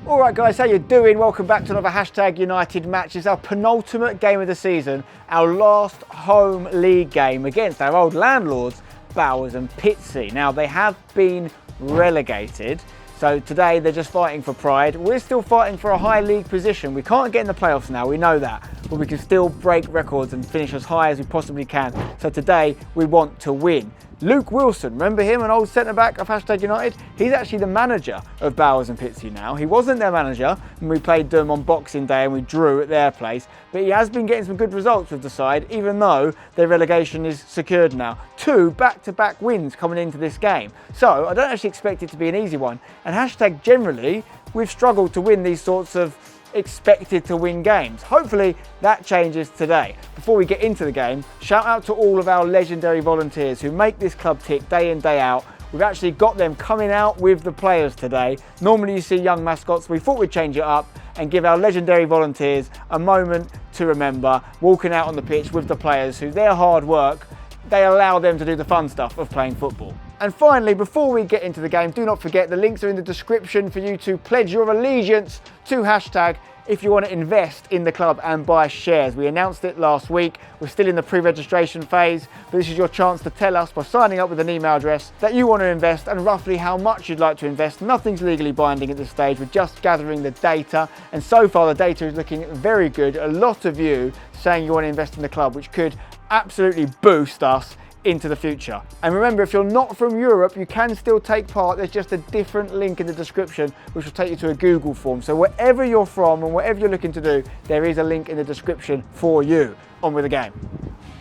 Alright guys, how you doing? Welcome back to another Hashtag United match. It's our penultimate game of the season, our last home league game against our old landlords, Bowers and Pitsea. Now they have been relegated, so today they're just fighting for pride. We're still fighting for a high league position. We can't get in the playoffs now, we know that, but we can still break records and finish as high as we possibly can. So today we want to win. Luke Wilson, remember him, an old centre-back of Hashtag United? He's actually the manager of Bowers and Pitsea now. He wasn't their manager when we played them on Boxing Day and we drew at their place, but he has been getting some good results with the side, even though their relegation is secured now. 2 back-to-back wins coming into this game. So I don't actually expect it to be an easy one. And Hashtag generally, we've struggled to win these sorts of expected to win games. Hopefully that changes today. Before we get into the game, shout out to all of our legendary volunteers who make this club tick day in, day out. We've actually got them coming out with the players today. Normally you see young mascots, we thought we'd change it up and give our legendary volunteers a moment to remember, walking out on the pitch with the players who their hard work, they allow them to do the fun stuff of playing football. And finally, before we get into the game, do not forget the links are in the description for you to pledge your allegiance to Hashtag if you want to invest in the club and buy shares. We announced it last week. We're still in the pre-registration phase, but this is your chance to tell us by signing up with an email address that you want to invest and roughly how much you'd like to invest. Nothing's legally binding at this stage. We're just gathering the data, and so far the data is looking very good. A lot of you saying you want to invest in the club, which could absolutely boost us into the future. And remember, if you're not from Europe, you can still take part. There's just a different link in the description which will take you to a Google form. So wherever you're from and whatever you're looking to do, there is a link in the description for you. On with the game.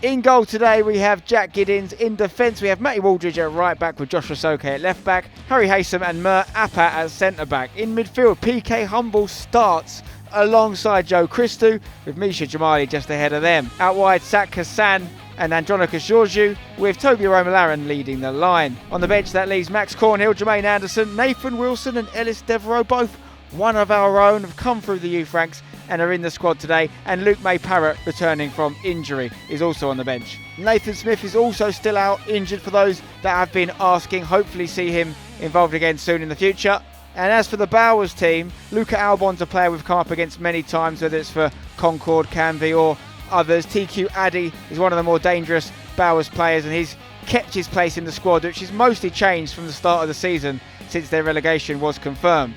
In goal today we have Jack Giddins. In defence we have Matty Waldridge at right back with Josh Rasoke at left back, Harry Haysom and Mert Appa at centre back. In midfield, PK Humble starts alongside Joe Christou with Misha Jamali just ahead of them. Out wide, Sak Hassan and Andronicus Georgiou, with Toby Romalaran leading the line. On the bench that leaves Max Cornhill, Jermaine Anderson, Nathan Wilson and Ellis Devereaux, both one of our own, have come through the youth ranks and are in the squad today, and Luke May Parrott, returning from injury, is also on the bench. Nathan Smith is also still out injured for those that have been asking. Hopefully see him involved again soon in the future. And as for the Bowers team, Luca Albon's a player we've come up against many times, whether it's for Concord, Canvey or others. TQ Addy is one of the more dangerous Bowers players, and he's kept his place in the squad, which is mostly changed from the start of the season since their relegation was confirmed.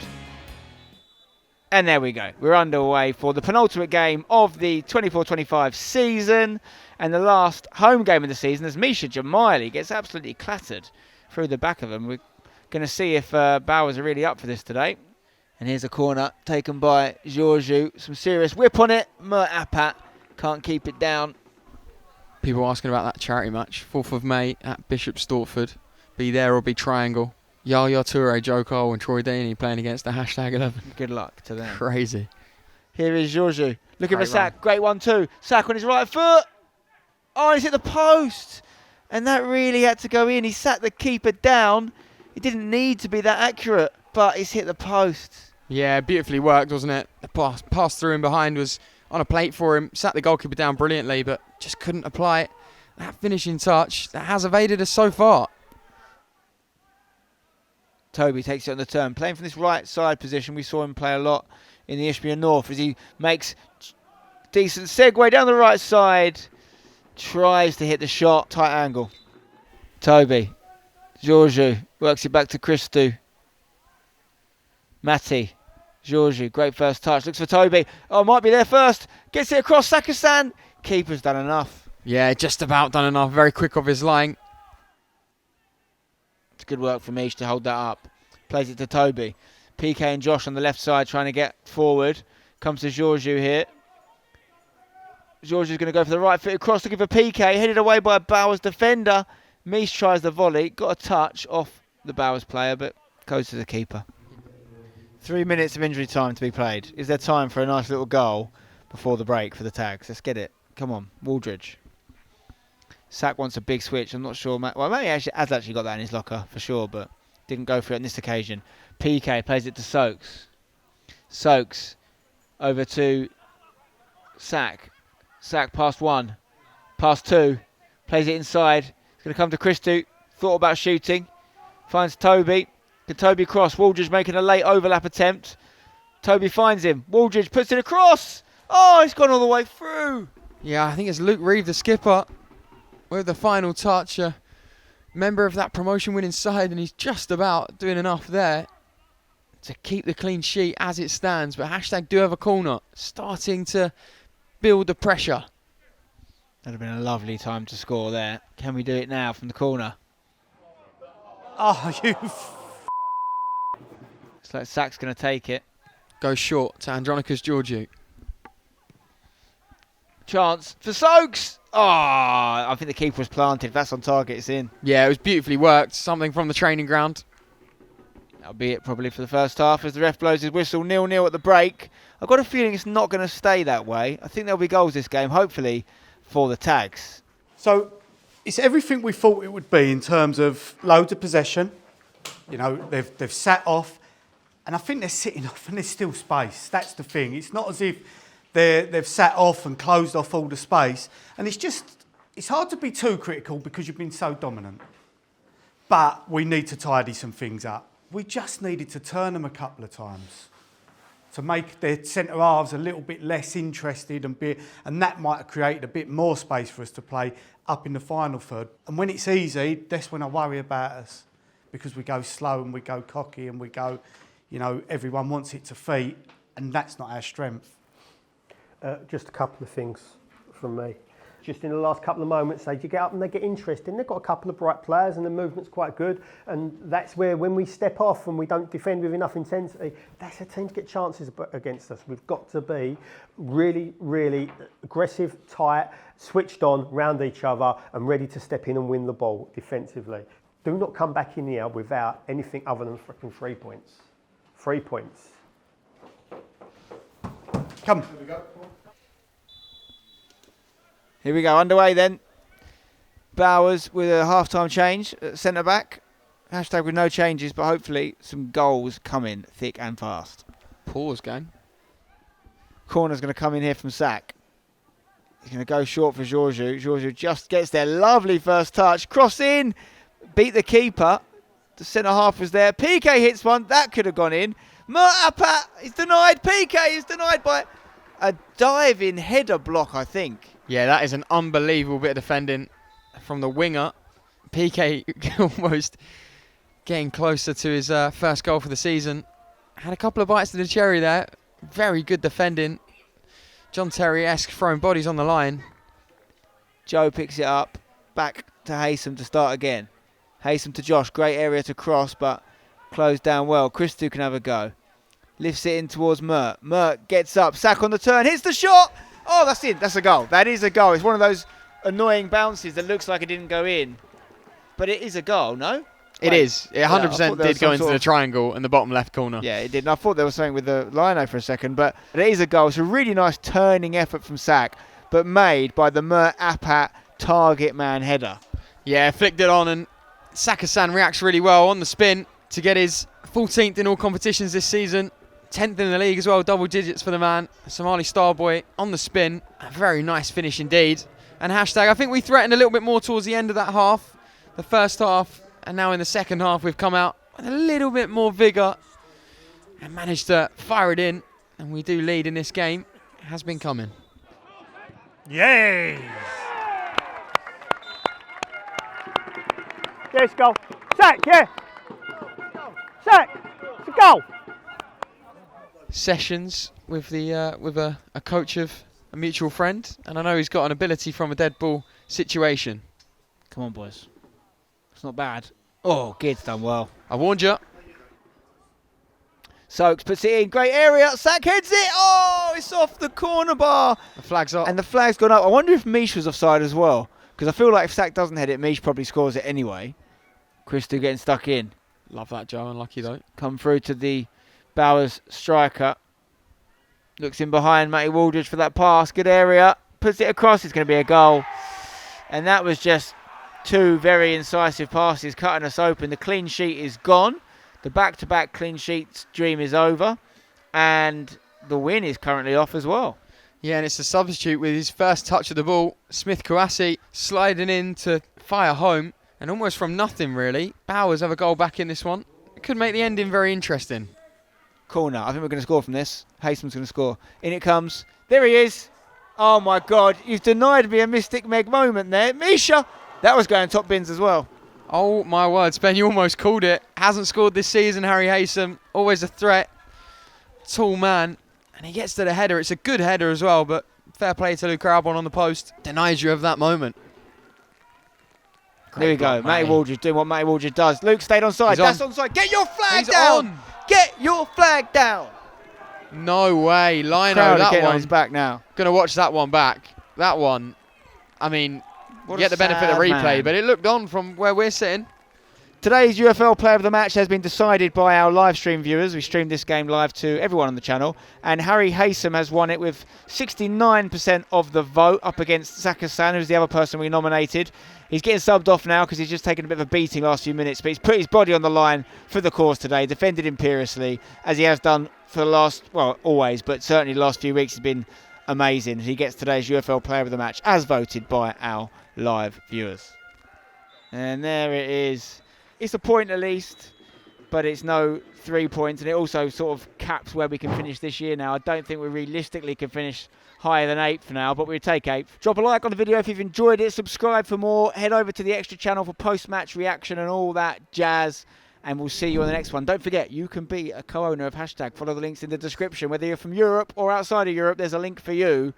And there we go, we're underway for the penultimate game of the 24-25 season, and the last home game of the season as Misha Jamali gets absolutely clattered through the back of him. We're going to see if Bowers are really up for this today. And here's a corner taken by Georgiou, some serious whip on it. Mert Appa can't keep it down. People asking about that charity match, 4th of May at Bishop Stortford. Be there or be triangle. Yaya Toure, Joe Cole and Troy Deeney playing against the Hashtag 11. Good luck to them. Crazy. Here is Georgiou, looking for Sak, great 1-2. Sak on his right foot. Oh, he's hit the post. And that really had to go in. He sat the keeper down. It didn't need to be that accurate, but he's hit the post. Yeah, beautifully worked, wasn't it? The pass through in behind was on a plate for him. Sat the goalkeeper down brilliantly, but just couldn't apply it. That finishing touch that has evaded us so far. Toby takes it on the turn, playing from this right side position. We saw him play a lot in the Isthmian North as he makes decent segue down the right side. Tries to hit the shot, tight angle. Toby, Georgiou works it back to Christou. Matty, Georgiou, great first touch, looks for Toby. Oh, might be there first. Gets it across, Sak Hassan. Keeper's done enough. Yeah, just about done enough. Very quick off his line. It's good work from Mish to hold that up. Plays it to Toby. PK and Josh on the left side trying to get forward. Comes to Georgiou here. Georgiou's going to go for the right foot across, looking for PK. Headed away by a Bowers defender. Mish tries the volley. Got a touch off the Bowers player, but goes to the keeper. 3 minutes of injury time to be played. Is there time for a nice little goal before the break for the tags? Let's get it. Come on, Waldridge. Sak wants a big switch. I'm not sure. Well, maybe has actually got that in his locker for sure, but didn't go for it on this occasion. PK plays it to Soaks. Soaks over to Sak. Sak past 1. Past 2. Plays it inside. It's going to come to Christou. Thought about shooting. Finds Toby. Can Toby cross? Waldridge making a late overlap attempt. Toby finds him. Waldridge puts it across. Oh, it's gone all the way through. Yeah, I think it's Luke Reeve, the skipper, with the final touch. A member of that promotion winning side, and he's just about doing enough there to keep the clean sheet as it stands. But hashtag do have a corner, starting to build the pressure. That'd have been a lovely time to score there. Can we do it now from the corner? Oh, you Looks like Sack's going to take it. Goes short to Andronicus Georgiou. Chance for Soaks. Oh, I think the keeper was planted. If that's on target, it's in. Yeah, it was beautifully worked. Something from the training ground. That'll be it probably for the first half as the ref blows his whistle. 0-0 at the break. I've got a feeling it's not going to stay that way. I think there'll be goals this game, hopefully, for the Tags. So it's everything we thought it would be in terms of loads of possession. You know, they've sat off, and I think they're sitting off and there's still space. That's the thing. It's not as if they've sat off and closed off all the space. And it's hard to be too critical because you've been so dominant. But we need to tidy some things up. We just needed to turn them a couple of times to make their centre halves a little bit less interested and that might have created a bit more space for us to play up in the final third. And when it's easy, that's when I worry about us, because we go slow and we go cocky and we go, you know, everyone wants it to feet, and that's not our strength. Just a couple of things from me. Just in the last couple of moments, they get up and they get interesting. They've got a couple of bright players and the movement's quite good. And that's where, when we step off and we don't defend with enough intensity, that's a team to get chances against us. We've got to be really, really aggressive, tight, switched on, round each other and ready to step in and win the ball defensively. Do not come back in here without anything other than freaking 3 points. 3 points. Come. Here we go, underway then. Bowers with a half-time change at centre-back. Hashtag with no changes, but hopefully some goals coming thick and fast. Pause game. Corner's going to come in here from Sack. He's going to go short for Georgiou. Georgiou just gets there. Lovely first touch. Cross in. Beat the keeper. The centre-half was there. PK hits one. That could have gone in. Murtapat is denied. PK is denied by a diving header block, I think. Yeah, that is an unbelievable bit of defending from the winger. PK almost getting closer to his first goal for the season. Had a couple of bites to the cherry there. Very good defending. John Terry-esque throwing bodies on the line. Joe picks it up. Back to Haysom to start again. Haysom to Josh. Great area to cross, but closed down well. Christou can have a go. Lifts it in towards Mert. Mert gets up. Sack on the turn. Hits the shot. Oh, that's in. That's a goal. That is a goal. It's one of those annoying bounces that looks like it didn't go in. But it is a goal, no? It is. It 100% did go into the triangle in the bottom left corner. Yeah, it did. And I thought there was something with the lino for a second, but it is a goal. It's a really nice turning effort from Sack, but made by the Murtapat target man header. Yeah, flicked it on, and Saka-san reacts really well on the spin to get his 14th in all competitions this season. 10th in the league as well, double digits for the man. Somali star boy on the spin. A very nice finish indeed. And hashtag, I think we threatened a little bit more towards the end of that half. The first half, and now in the second half, we've come out with a little bit more vigour and managed to fire it in. And we do lead in this game. It has been coming. Yay! Yes, goal. Sack, yeah. Sack, it's a goal. Sessions with a coach of a mutual friend, and I know he's got an ability from a dead ball situation. Come on, boys. It's not bad. Oh, Gid's done well. I warned you. Soaks puts it in. Great area. Sack heads it. Oh, it's off the corner bar. The flag's up. And the flag's gone up. I wonder if Mish was offside as well, because I feel like if Sack doesn't head it, Mish probably scores it anyway. Christou getting stuck in. Love that, Joe. Unlucky though. Come through to the Bowers striker. Looks in behind Matty Waldridge for that pass. Good area. Puts it across. It's going to be a goal. And that was just two very incisive passes cutting us open. The clean sheet is gone. The back-to-back clean sheets dream is over. And the win is currently off as well. Yeah, and it's a substitute with his first touch of the ball. Smith Kouassi sliding in to fire home. And almost from nothing, really. Bowers have a goal back in this one. It could make the ending very interesting. Corner. I think we're going to score from this. Haysam's going to score. In it comes. There he is. Oh my God. You've denied me a Mystic Meg moment there. Misha! That was going top bins as well. Oh my word, Spen, you almost called it. Hasn't scored this season, Harry Haysam. Always a threat. Tall man. And he gets to the header. It's a good header as well, but fair play to Luke Albon on the post. Denies you of that moment. There we go. Matty Waldridge doing what Matty Waldridge does. Luke stayed onside. That's onside. Get your flag down! On. Get your flag down! No way. Lino, Crowder that getting one. on his back now. Going to watch that one back. That one, I mean, What get a the benefit of sad replay, man. but it looked on from where we're sitting. Today's UFL Player of the Match has been decided by our live stream viewers. We streamed this game live to everyone on the channel. And Harry Haysam has won it with 69% of the vote up against Sakasan, who's the other person we nominated. He's getting subbed off now because he's just taken a bit of a beating last few minutes. But he's put his body on the line for the cause today, defended imperiously, as he has done for the last, well, always, but certainly the last few weeks has been amazing. He gets today's UFL Player of the Match, as voted by our live viewers. And there it is. It's a point at least, but it's no 3 points, and it also sort of caps where we can finish this year now. I don't think we realistically can finish higher than 8th for now, but we'll take 8th. Drop a like on the video if you've enjoyed it. Subscribe for more. Head over to the extra channel for post-match reaction and all that jazz, and we'll see you on the next one. Don't forget, you can be a co-owner of Hashtag. Follow the links in the description. Whether you're from Europe or outside of Europe, there's a link for you,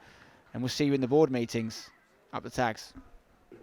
and we'll see you in the board meetings. Up the tags.